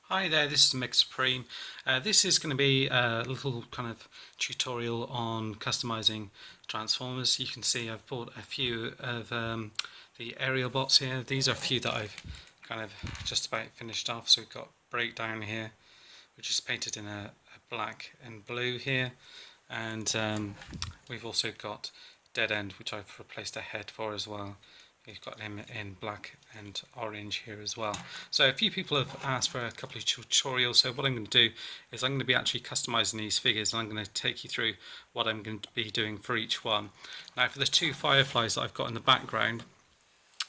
Hi there, this is Meg Supreme. This is going to be a little kind of tutorial on customizing transformers. You can see I've bought a few of the aerial bots here. These are a few that I've kind of just about finished off. So we've got Breakdown here, which is painted in a black and blue here. And we've also got Dead End, which I've replaced a head for as well. You've got him in black and orange here as well. So a few people have asked for a couple of tutorials. So what I'm going to do is I'm going to be actually customizing these figures, and I'm going to take you through what I'm going to be doing for each one. Now for the two fireflies that I've got in the background,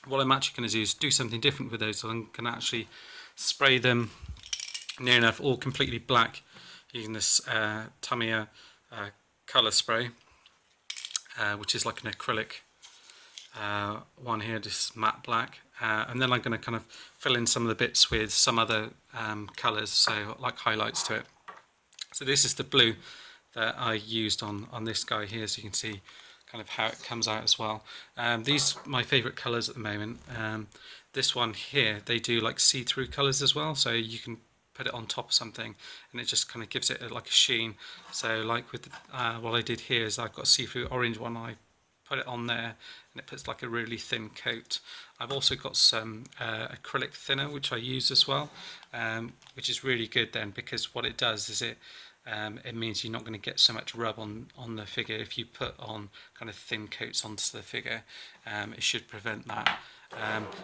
what I'm actually going to do is do something different with those. So I'm going to actually spray them near enough all completely black using this Tamiya colour spray, which is like an acrylic one here, just matte black, and then I'm going to kind of fill in some of the bits with some other colours, so like highlights to it. So this is the blue that I used on this guy here, so you can see kind of how it comes out as well. These are my favourite colours at the moment. This one here, they do like see-through colours as well, so you can put it on top of something and it just kind of gives it like a sheen. So like with what I did here is I've got a see-through orange one, I put it on there and it puts like a really thin coat. I've also got some acrylic thinner which I use as well, which is really good then, because what it does is it means you're not going to get so much rub on the figure. If you put on kind of thin coats onto the figure, it should prevent that.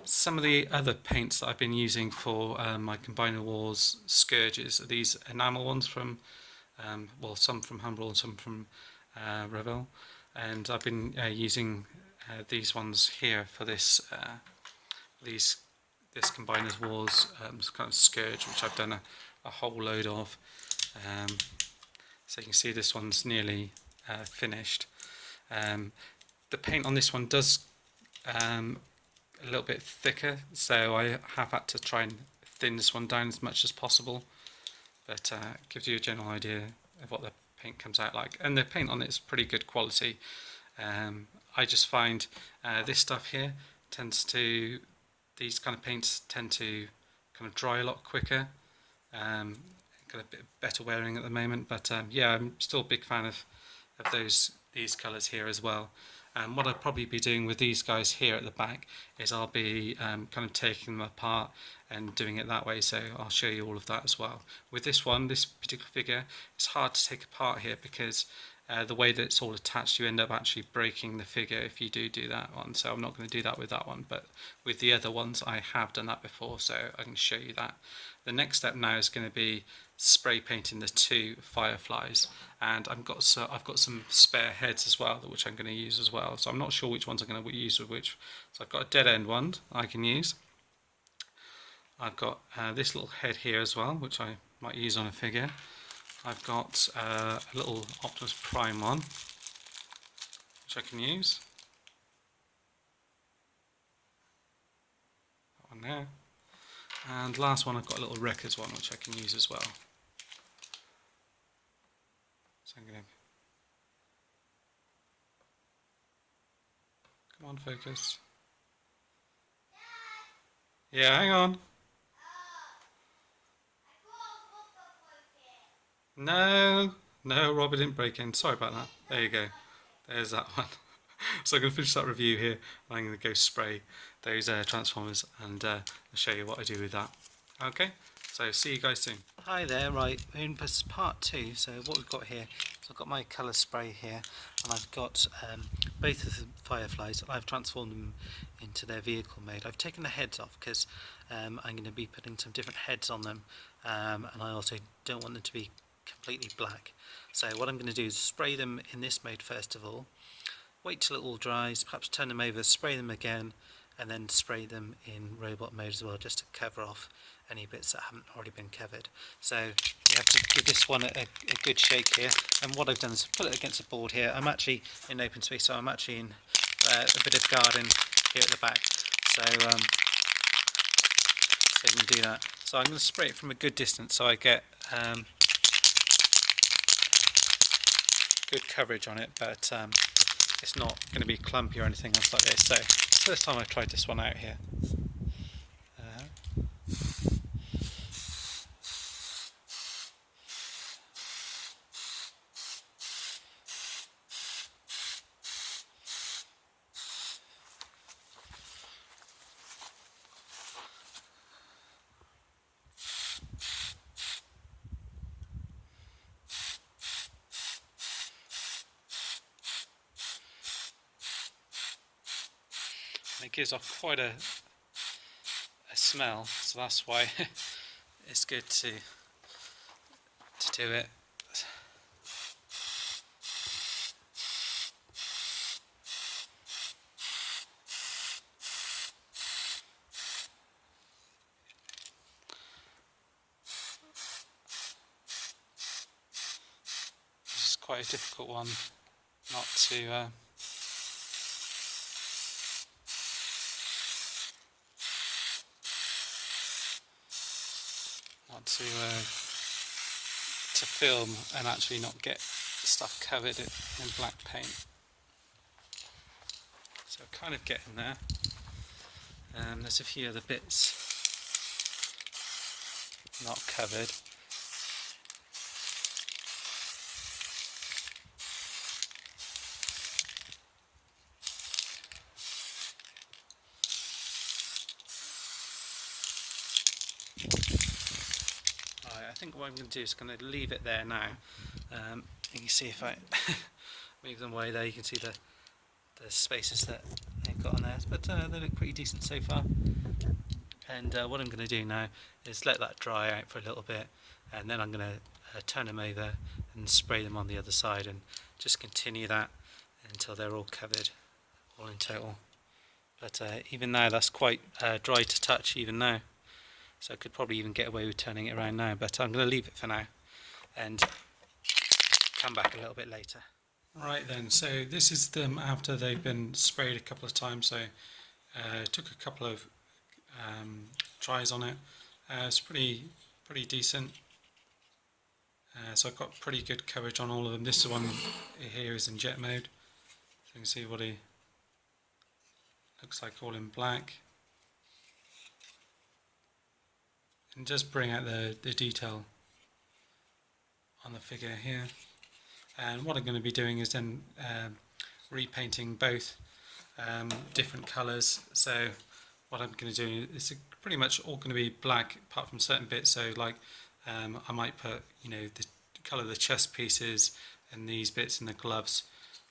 Some of the other paints that I've been using for my Combiner Wars Scourges are these enamel ones from, well, some from Humbrol and some from Revell. And I've been using these ones here for this this Combiners Wars kind of Scourge, which I've done a whole load of. So you can see this one's nearly finished. The paint on this one does a little bit thicker, so I have had to try and thin this one down as much as possible, but it gives you a general idea of what the paint comes out like, and the paint on it is pretty good quality. I just find this stuff here these kind of paints tend to kind of dry a lot quicker, got a bit better wearing at the moment, but yeah, I'm still a big fan of these colours here as well. And what I'll probably be doing with these guys here at the back is I'll be kind of taking them apart and doing it that way, so I'll show you all of that as well. With this one, this particular figure, it's hard to take apart here because the way that it's all attached, you end up actually breaking the figure if you do that one, so I'm not going to do that with that one, but with the other ones I have done that before, so I can show you that. The next step now is going to be spray painting the two fireflies, and I've got some spare heads as well, which I'm going to use as well, so I'm not sure which ones I'm going to use with which. So I've got a dead end one I can use. I've got this little head here as well, which I might use on a figure. I've got a little Optimus Prime one, which I can use. That one there. And last one, I've got a little Wreckers one, which I can use as well. So I'm going to... Come on, focus. Yeah, hang on. No, Robert didn't break in. Sorry about that. There you go. There's that one. So I'm going to finish that review here. I'm going to go spray those transformers and I'll show you what I do with that. Okay, so see you guys soon. Hi there, right, we're in for part two. So what we've got here, so I've got my colour spray here, and I've got both of the fireflies. I've transformed them into their vehicle mode. I've taken the heads off because I'm going to be putting some different heads on them, and I also don't want them to be completely black. So what I'm going to do is spray them in this mode first of all, wait till it all dries, perhaps turn them over, spray them again, and then spray them in robot mode as well, just to cover off any bits that haven't already been covered. So you have to give this one a good shake here, and what I've done is put it against the board here. I'm actually in open space, so I'm actually in a bit of garden here at the back, so you can do that. So I'm going to spray it from a good distance so I get good coverage on it, but it's not going to be clumpy or anything else like this. So it's the first time I've tried this one out here. gives off quite a smell, so that's why it's good to do it. This is quite a difficult one not to to film and actually not get stuff covered in black paint. So kind of getting there. There's a few other bits not covered. I think what I'm going to do is going to leave it there now. You can see if I move them away there, you can see the spaces that they've got on there, but they look pretty decent so far. And what I'm going to do now is let that dry out for a little bit, and then I'm going to turn them over and spray them on the other side, and just continue that until they're all covered, all in total. But even now that's quite dry to touch even now. So I could probably even get away with turning it around now, but I'm going to leave it for now and come back a little bit later. Right then, so this is them after they've been sprayed a couple of times. So took a couple of tries on it. It's pretty decent. So I've got pretty good coverage on all of them. This one here is in jet mode. So you can see what he looks like all in black. And just bring out the detail on the figure here. And what I'm going to be doing is then repainting both different colours. So what I'm going to do is pretty much all going to be black apart from certain bits. So like I might put, you know, the colour of the chest pieces and these bits and the gloves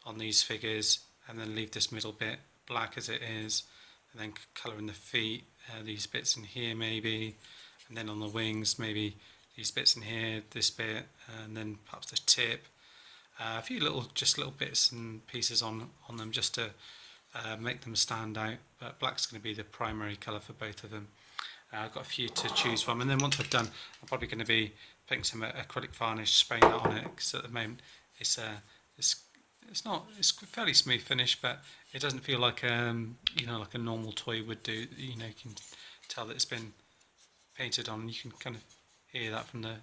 on these figures, and then leave this middle bit black as it is, and then colour in the feet, these bits in here maybe. And then on the wings, maybe these bits in here, this bit, and then perhaps the tip. A few little bits and pieces on them just to make them stand out. But black's going to be the primary colour for both of them. I've got a few to choose from, and then once I've done, I'm probably going to be putting some acrylic varnish, spraying that on it, because at the moment it's a fairly smooth finish, but it doesn't feel like you know, like a normal toy would do. You know, you can tell that it's been painted on. You can kind of hear that from the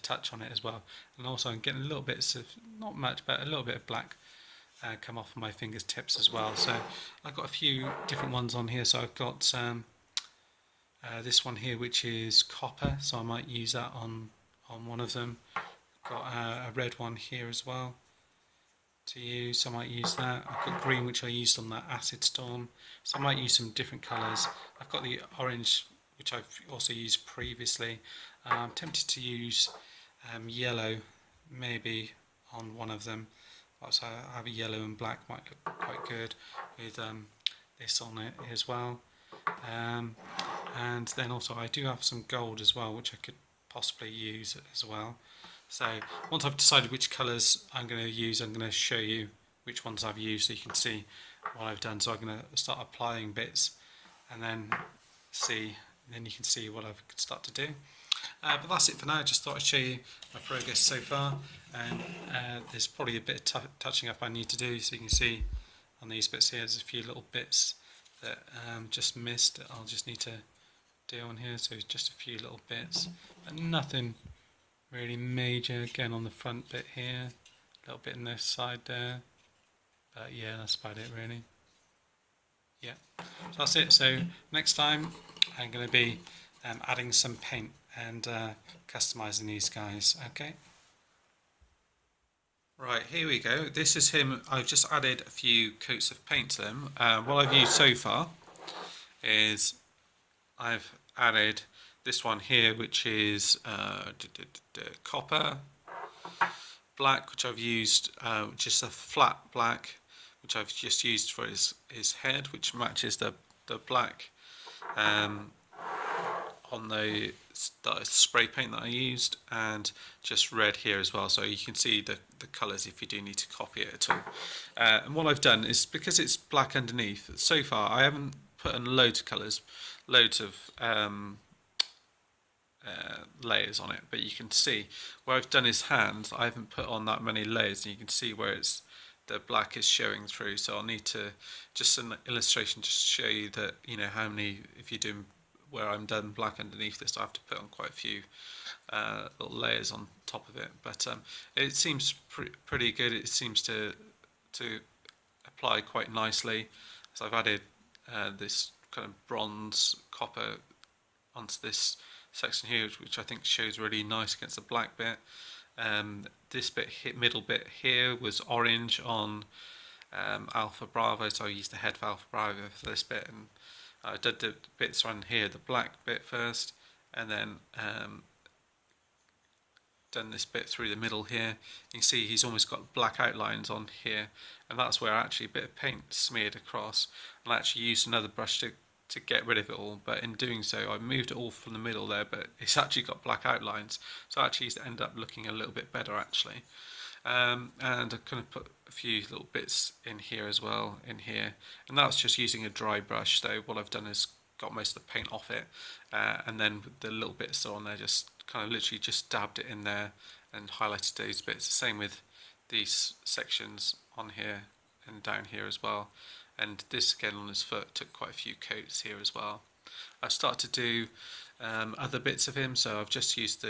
touch on it as well. And also I'm getting a little bits of, not much, but a little bit of black come off my fingertips as well. So I've got a few different ones on here. So I've got this one here, which is copper, so I might use that on one of them. I've got a red one here as well to use, I might use that. I've got green, which I used on that acid storm, so I might use some different colours. I've got the orange, which I've also used previously. I'm tempted to use yellow maybe on one of them. So I have a yellow and black, might look quite good with this on it as well. And then also I do have some gold as well, which I could possibly use as well. So once I've decided which colours I'm going to use, I'm going to show you which ones I've used so you can see what I've done. So I'm going to start applying bits and then you can see what I've start to do. But that's it for now. I just thought I'd show you my progress so far, and there's probably a bit of touching up I need to do. So you can see on these bits here, there's a few little bits that just missed that I'll just need to do on here. So just a few little bits, but nothing really major. Again on the front bit here, a little bit in this side there, but yeah, that's about it really. Yeah, so that's it. So next time I'm going to be adding some paint and customising these guys. Okay. Right, here we go. This is him. I've just added a few coats of paint to them. What I've used so far is I've added this one here, which is copper, black, which I've used, which is a flat black, which I've just used for his head, which matches the black um, on the spray paint that I used, and just red here as well, so you can see the colours if you do need to copy it at all. And what I've done is, because it's black underneath, so far I haven't put in loads of colours, loads of layers on it, but you can see where I've done his hands, I haven't put on that many layers, and you can see where it's the black is showing through. So I'll need to just an illustration just to show you that, you know, how many, if you're doing where I'm done black underneath this, I have to put on quite a few little layers on top of it. But it seems pretty good. It seems to apply quite nicely. So I've added this kind of bronze copper onto this section here, which I think shows really nice against the black bit. This bit, middle bit here, was orange on Alpha Bravo, so I used the head of Alpha Bravo for this bit, and I did the bits around here, the black bit first, and then done this bit through the middle here. You can see he's almost got black outlines on here, and that's where actually a bit of paint smeared across, and I actually used another brush to get rid of it all, but in doing so I moved it all from the middle there, but it's actually got black outlines, so actually it's ended up looking a little bit better actually. And I kind of put a few little bits in here as well, in here, and that's just using a dry brush. So what I've done is got most of the paint off it, and then the little bits still on there, just kind of literally just dabbed it in there and highlighted those bits. The same with these sections on here and down here as well. And this again on his foot, took quite a few coats here as well. I've started to do other bits of him, so I've just used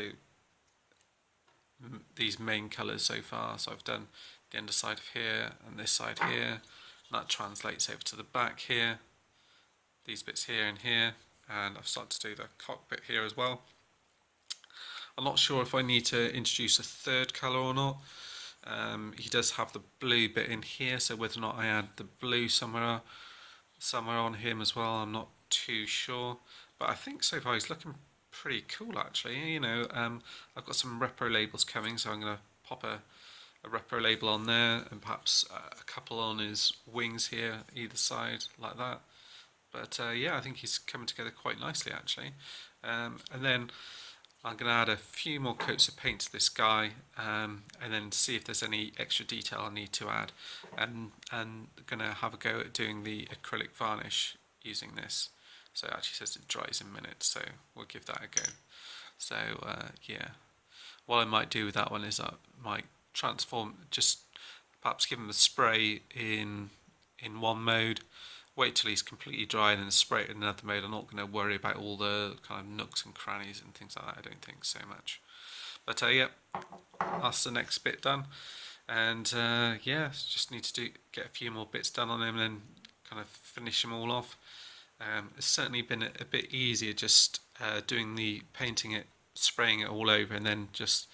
these main colours so far. So I've done the underside of here and this side here, and that translates over to the back here, these bits here and here, and I've started to do the cockpit here as well. I'm not sure if I need to introduce a third colour or not. He does have the blue bit in here, so whether or not I add the blue somewhere on him as well, I'm not too sure. But I think so far he's looking pretty cool actually. You know, I've got some repro labels coming, so I'm going to pop a repro label on there, and perhaps a couple on his wings here, either side, like that. But yeah, I think he's coming together quite nicely actually. And then I'm going to add a few more coats of paint to this guy, and then see if there's any extra detail I need to add, and going to have a go at doing the acrylic varnish using this. So it actually says it dries in minutes, so we'll give that a go. So yeah, what I might do with that one is I might transform, just perhaps give him a spray in one mode, wait till he's completely dry and then spray it in another mode. I'm not going to worry about all the kind of nooks and crannies and things like that, I don't think so much. But yeah, that's the next bit done. And yeah, just need to get a few more bits done on him and then kind of finish them all off. It's certainly been a bit easier just doing the painting it, spraying it all over, and then just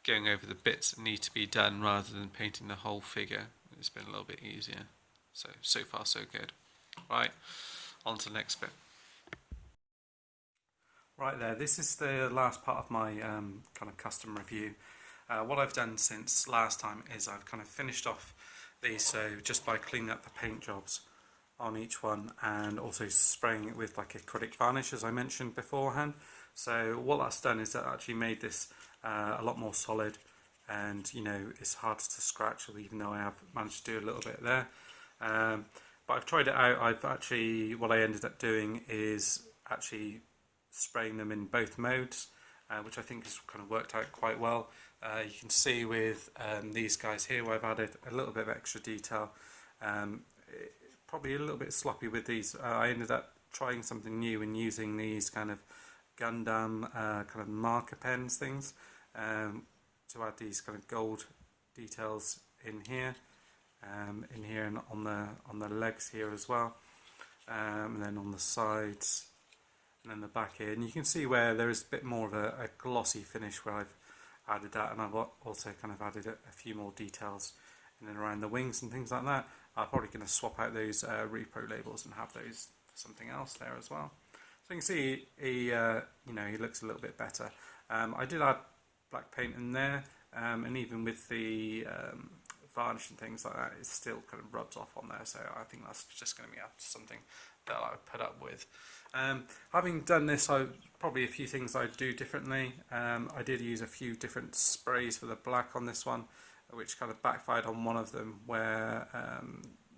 going over the bits that need to be done rather than painting the whole figure. It's been a little bit easier. So far so good. Right, on to the next bit. Right there, this is the last part of my kind of custom review. What I've done since last time is I've kind of finished off these, so just by cleaning up the paint jobs on each one, and also spraying it with like acrylic varnish as I mentioned beforehand. So what that's done is that actually made this a lot more solid, and you know, it's hard to scratch, even though I have managed to do a little bit there. But I've tried it out. What I ended up doing is actually spraying them in both modes, which I think has kind of worked out quite well. You can see with these guys here where I've added a little bit of extra detail. Probably a little bit sloppy with these. I ended up trying something new and using these kind of Gundam kind of marker pens things to add these kind of gold details in here. And on the legs here as well, and then on the sides, and then the back here, and you can see where there is a bit more of a glossy finish where I've added that, and I've also kind of added a few more details in and around the wings and things like that. I'm probably going to swap out those repro labels and have those for something else there as well. So you can see he looks a little bit better. I did add black paint in there, and even with the varnish and things like that, it still kind of rubs off on there. So I think that's just going to be something that I would put up with. Having done this, probably a few things I'd do differently. I did use a few different sprays for the black on this one, which kind of backfired on one of them, where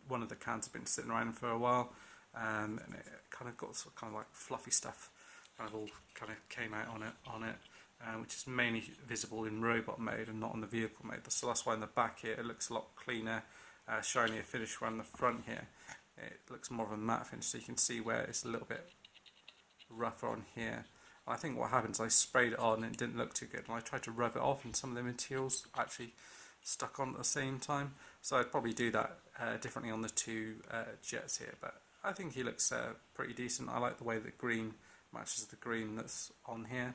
one of the cans had been sitting around for a while, and it kind of got kind of like fluffy stuff, kind of all kind of came out on it, which is mainly visible in robot mode and not on the vehicle mode. So that's why in the back here it looks a lot cleaner, shinier finish. Around the front here, it looks more of a matte finish, so you can see where it's a little bit rougher on here. I think what happens, I sprayed it on and it didn't look too good, and I tried to rub it off, and some of the materials actually stuck on at the same time. So I'd probably do that differently on the two jets here, but I think he looks pretty decent. I like the way the green matches the green that's on here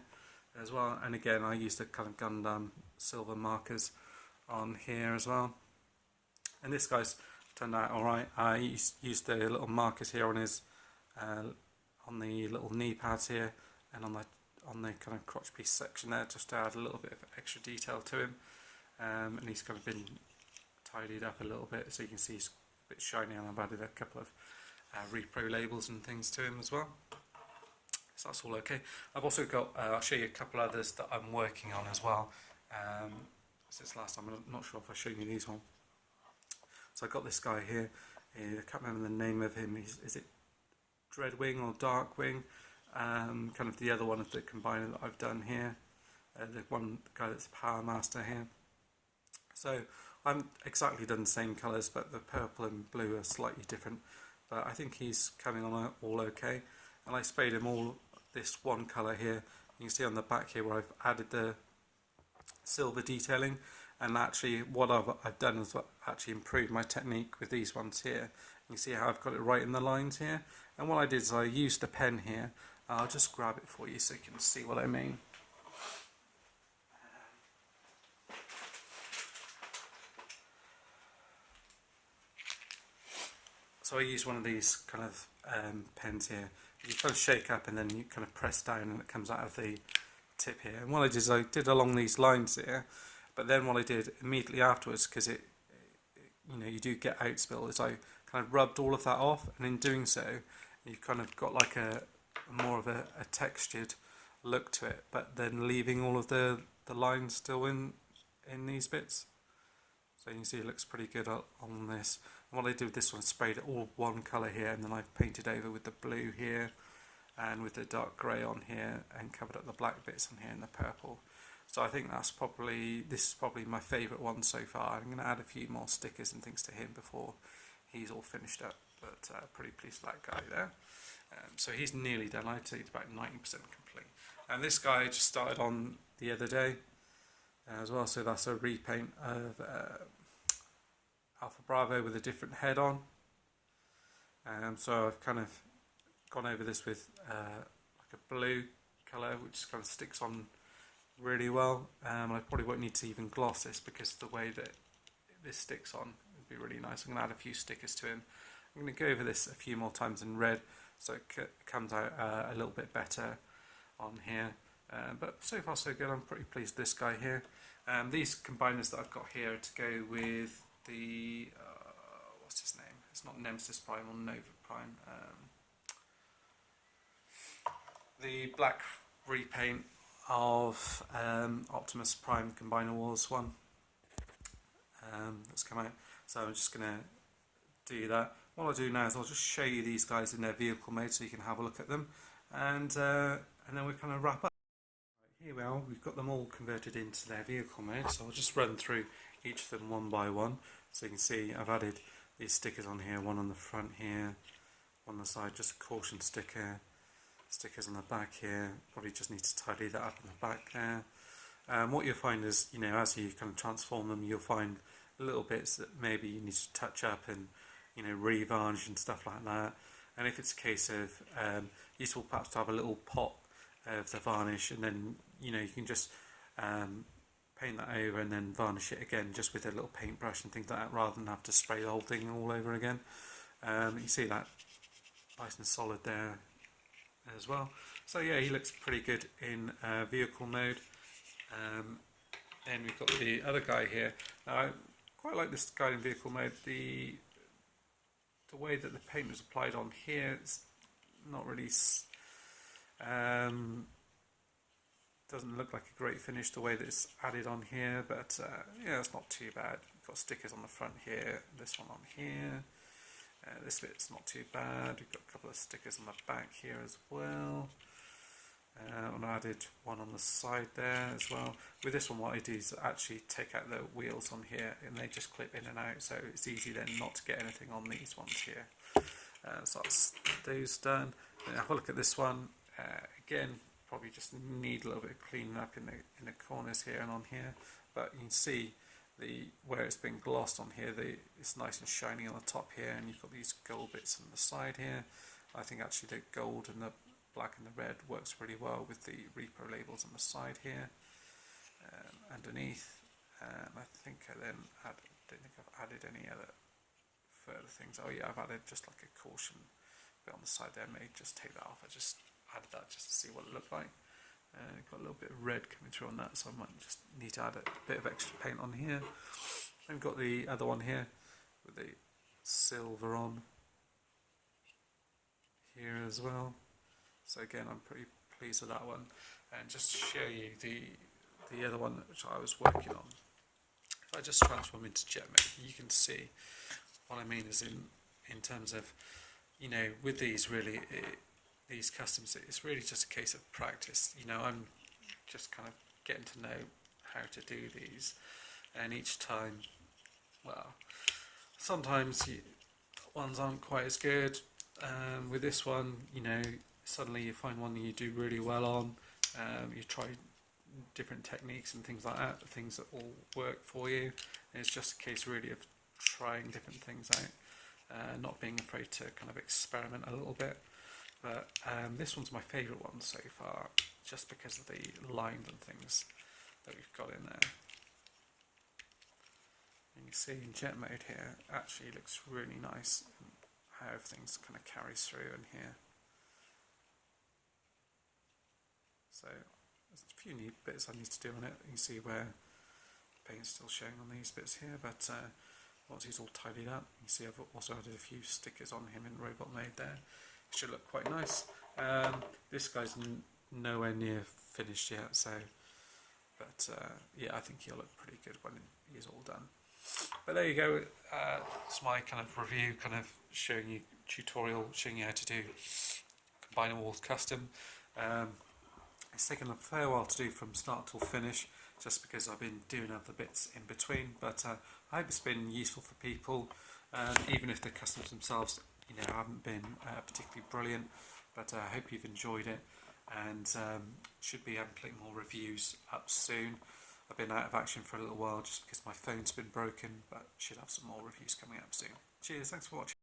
as well. And again, I used the kind of Gundam silver markers on here as well. And this guy's turned out alright. I used the little markers here on his on the little knee pads here, and on the kind of crotch piece section there, just to add a little bit of extra detail to him. And he's kind of been tidied up a little bit, so you can see he's a bit shiny, and I've added a couple of repro labels and things to him as well. So that's all okay. I've also got, I'll show you a couple others that I'm working on as well. Since last time, I'm not sure if I showed you these one. So I got this guy here. I can't remember the name of him. Is it Dreadwing or Darkwing? Kind of the other one of the combiner that I've done here. The one guy that's Power Master here. So I'm exactly done the same colours, but the purple and blue are slightly different. But I think he's coming on all okay. And I sprayed him all this one colour here. You can see on the back here where I've added the silver detailing, and actually what I've done is actually improved my technique with these ones here. You can see how I've got it right in the lines here. And what I did is I used the pen here. I'll just grab it for you so you can see what I mean. So I use one of these kind of pens here. You kind of shake up and then you kind of press down and it comes out of the tip here. And what I did is I did along these lines here, but then what I did immediately afterwards, because you know, you do get outspill, is I kind of rubbed all of that off, and in doing so you've kind of got like a more of a textured look to it, but then leaving all of the lines still in these bits. So you can see it looks pretty good on this. And what I did with this one, sprayed it all one colour here, and then I've painted over with the blue here and with the dark grey on here, and covered up the black bits on here and the purple. So I think this is probably my favourite one so far. I'm going to add a few more stickers and things to him before he's all finished up, but pretty pleased with that guy there. So he's nearly done. I'd say it's about 90% complete. And this guy I just started on the other day as well, so that's a repaint of Alpha Bravo with a different head on. So I've kind of gone over this with like a blue colour, which kind of sticks on really well. I probably won't need to even gloss this because of the way that this sticks on. It'd be really nice. I'm going to add a few stickers to him. I'm going to go over this a few more times in red, so it comes out a little bit better on here. But so far so good. I'm pretty pleased with this guy here. These combiners that I've got here are to go with the what's his name? It's not Nemesis Prime or Nova Prime. The black repaint of Optimus Prime Combiner Wars one that's come out. So I'm just going to do that. What I'll do now is I'll just show you these guys in their vehicle mode so you can have a look at them, and then we kind of wrap up. Here we are, we've got them all converted into their vehicle mode, so I'll just run through each of them one by one. So you can see I've added these stickers on here, one on the front here, one on the side, just a caution sticker, stickers on the back here, probably just need to tidy that up in the back there. What you'll find is, you know, as you kind of transform them, you'll find little bits that maybe you need to touch up and, you know, re-varnish and stuff like that. And if it's a case of useful perhaps to have a little pot of the varnish, and then, you know, you can just paint that over and then varnish it again just with a little paintbrush and things like that, rather than have to spray the whole thing all over again. You see that nice and solid there as well. So yeah, he looks pretty good in vehicle mode. Then we've got the other guy here. Now, quite like this guiding vehicle mode. The way that the paint was applied on here, it's not really doesn't look like a great finish the way that it's added on here, but yeah, it's not too bad. We've got stickers on the front here, this one on here. This bit's not too bad. We've got a couple of stickers on the back here as well. And I added one on the side there as well. With this one, what I do is actually take out the wheels on here, and they just clip in and out, so it's easy then not to get anything on these ones here. So that's those done. Then have a look at this one. Again, probably just need a little bit of cleaning up in the corners here and on here, but you can see where it's been glossed on here. It's nice and shiny on the top here, and you've got these gold bits on the side here. I think actually the gold and the black and the red works really well with the repo labels on the side here, underneath. I think I then don't think I've added any other further things. Oh yeah, I've added just like a caution bit on the side there. May just take that off. I just added that just to see what it looked like. Got a little bit of red coming through on that, so I might just need to add a bit of extra paint on here. Then we've got the other one here with the silver on here as well. So again, I'm pretty pleased with that one. And just to show you the other one which I was working on, if I just transform into jet mode, you can see what I mean is in terms of, you know, with these really, these customs, it's really just a case of practice. You know, I'm just kind of getting to know how to do these, and each time, well, sometimes ones aren't quite as good. With this one, you know, suddenly you find one that you do really well on. You try different techniques and things like that, things that all work for you. And it's just a case really of trying different things out, not being afraid to kind of experiment a little bit. But this one's my favourite one so far, just because of the lines and things that we've got in there. And you see in jet mode here, actually looks really nice how everything's kind of carries through in here. So there's a few neat bits I need to do on it. You can see where paint's still showing on these bits here, but once he's all tidied up, you can see I've also added a few stickers on him in robot mode there. It should look quite nice. This guy's nowhere near finished yet, so, but yeah, I think he'll look pretty good when he's all done. But there you go. It's my kind of review, kind of showing you tutorial, showing you how to do combine all with custom. It's taken a fair while to do from start till finish, just because I've been doing other bits in between, but I hope it's been useful for people, even if the customs themselves, you know, haven't been particularly brilliant, but I hope you've enjoyed it, and should be putting more reviews up soon. I've been out of action for a little while just because my phone's been broken, but should have some more reviews coming up soon. Cheers, thanks for watching.